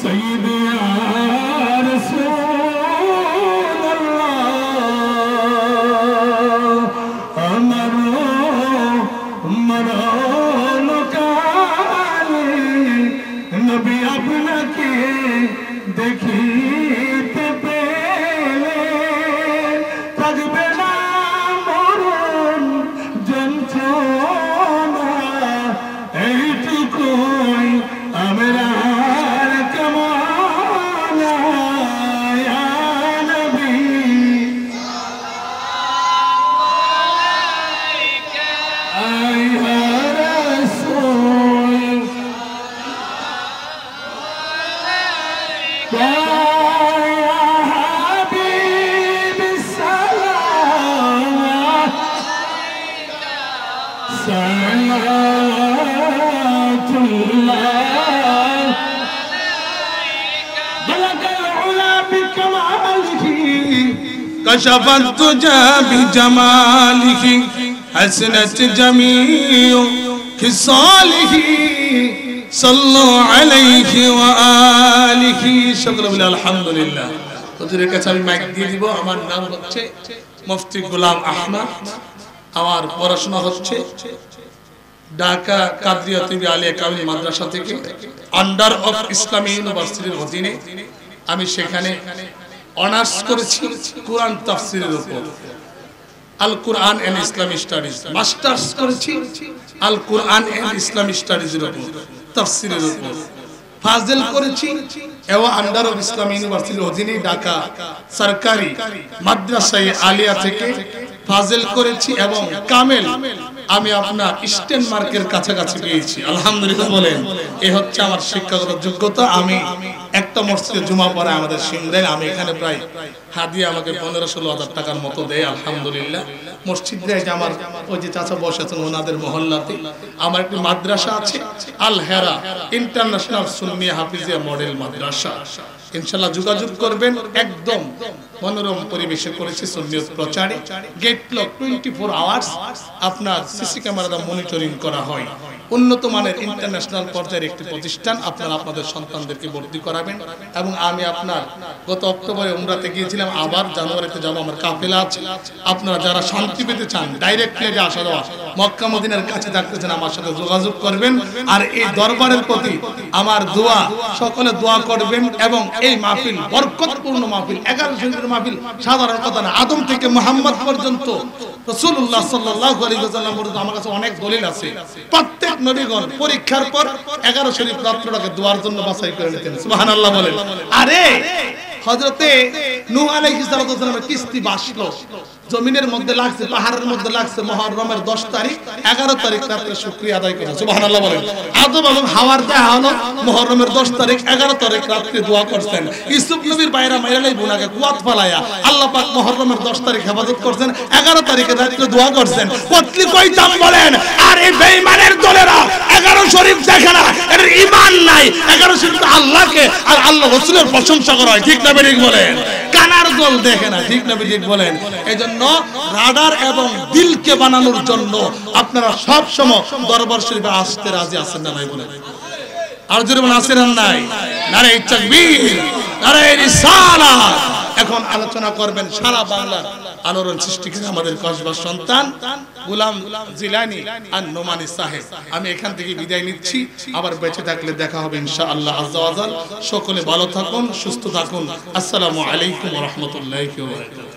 سيد يا رسول الله مرون কালে নবী আপনাকে দেখিতে পেলে থাকবে না মরণ যন্ত্রণা এইটুকু কাশাফাত তুজা বিজামালিহি হাসনাত জামিউ খিসালিহি সাল্লু আলাইহি ওয়া আলিহি। সকলে বলে আলহামদুলিল্লাহ। হুজুরের কাছে আমি মাইক দিয়ে দিব। আমার নাম হচ্ছে মুফতি গোলাম আহমদ। আমার পড়াশোনা হচ্ছে ঢাকা কাদরিয়া তিবি আলিয়া কামিল মাদ্রাসা থেকে, আন্ডার অফ ইসলামী ইউনিভার্সিটির অধীনে। আমি সেখানে অনার্স করেছি কোরআন তাফসীরের উপর, আল কোরআন এন্ড ইসলামী স্টাডিজ। মাস্টার্স করেছি আল কোরআন এন্ড ইসলামী স্টাডিজের উপর, তাফসীরের উপর। ফাজিল করেছি এবং আন্ডার অফ ইসলামী ইউনিভার্সিটির অধীনে ঢাকা সরকারি মাদ্রাসায়ে আলিয়া থেকে ফাজিল করেছি এবং কামেল আমি আপনার স্টেন মার্কের কাছাকাছি পেয়েছি। আলহামদুলিল্লাহ বলেন। এই হচ্ছে আমার শিক্ষাগত যোগ্যতা। আমি একটা মসজিদে জুমা পড়ে আমাদের সিমরাইল, আমি এখানে প্রায় হাদিয়া আমাকে 15-16 হাজার টাকার মতো দেয়। আলহামদুলিল্লাহ। মসজিদে যে আমার ওই যে চাচা বসেছেন ওনাদের মহল্লাতে আমার একটি মাদ্রাসা আছে, আল হেরা ইন্টারন্যাশনাল সুন্নিয়া হাফিজিয়া মডেল মাদ্রাসা। ইনশাআল্লাহ যোগাযোগ করবেন। একদম মনোরম পরিবেশে করেছে সুন্নিয়ত প্রচারে। গেট লক 24 আওয়ার্স আপনার সিসি ক্যামেরা দ্বারা মনিটরিং করা হয়। উন্নত মানের ইন্টারন্যাশনাল পর্যায়ের একটি প্রতিষ্ঠান। আপনারা আপনাদের সন্তানদেরকে ভর্তি করাবেন। এবং আমি আপনার গত অক্টোবরে উমরাতে গিয়েছিলাম, আবার জানুয়ারিতে যাব, আমার কাফেলা আছে। আপনারা যারা শান্তি পেতে চান, ডাইরেক্ট প্লেনে আসা যাওয়া, মক্কা মদিনার কাছে থাকতে চান, আমার সাথে যোগাযোগ করবেন। আর এই দরবারের প্রতি আমার দোয়া, সকলে দোয়া করবেন। এবং এই মাহফিল বরকতপূর্ণ মাহফিল, 11 শহীদের মাহফিল সাধারণ কথা না। আদম থেকে মুহাম্মদ পর্যন্ত রাসূলুল্লাহ সাল্লাল্লাহু আলাইহি ওয়াসাল্লাম পর্যন্ত আমার কাছে অনেক দলিল আছে। প্রত্যেক নবীগণ পরীক্ষার পর 11 শরীফ রাত্রটাকে দোয়ার জন্য বাছাই করে নিতেন। সুবহানাল্লাহ বলেন। আরে হযরতে নূহ আলাইহিস সালামের কিস্তি বাসলো, জমিনের মধ্যে লাগছে, পাহাড়ের মধ্যে লাগছে। মুহররমের 10 তারিখ 11 তারিখ রাতে শুকরিয়া আদায় করেন। সুবহানাল্লাহ বলেন। আদম এবং হাওয়ার দেয়া হলো মুহররমের 10 তারিখ 11 তারিখ রাতে দোয়া করছেন। ইউসুফ নবীর বাইরা মাইরালাই বুনাকে কুয়াত ফালায়া আল্লাহ পাক মুহররমের 10 তারিখ হেফাজত করছেন, 11 তারিখে রাতে দোয়া করছেন। কতলি কইতাম বলেন। আর এই বেঈমানের দলেরা 11 শরীফ দেখে না, এর ঈমান নাই। 11 শরীফ আল্লাহকে আর আল্লাহ রাসূলের প্রশংসা করা হয়, ঠিক না ঠিক বলেন। কানার দল দেখে না, ঠিক না ঠিক বলেন। এইজন্য রাডার এবং দিলকে বানানোর জন্য আপনারা সব সময় দরবার শরীফে আসতে রাজি আছেন না নাই বলেন? আর জোরে বলেন আছেন না নাই? নারে তাকবীর, নারে রিসালাত। এখন আলোচনা করবেন সারা বাংলার আলোড়ন সৃষ্টিকারী আমাদের কসবার সন্তান গোলাম জিলানী আর নোমানী সাহেব। আমি এখান থেকে বিদায় নিচ্ছি, আবার বেঁচে থাকলে দেখা হবে ইনশাআল্লাহ আজ্জা ওয়া জাল। সকলে ভালো থাকুন, সুস্থ থাকুন। আসসালামু আলাইকুম ওয়া রাহমাতুল্লাহি ওয়া বারাকাতুহু।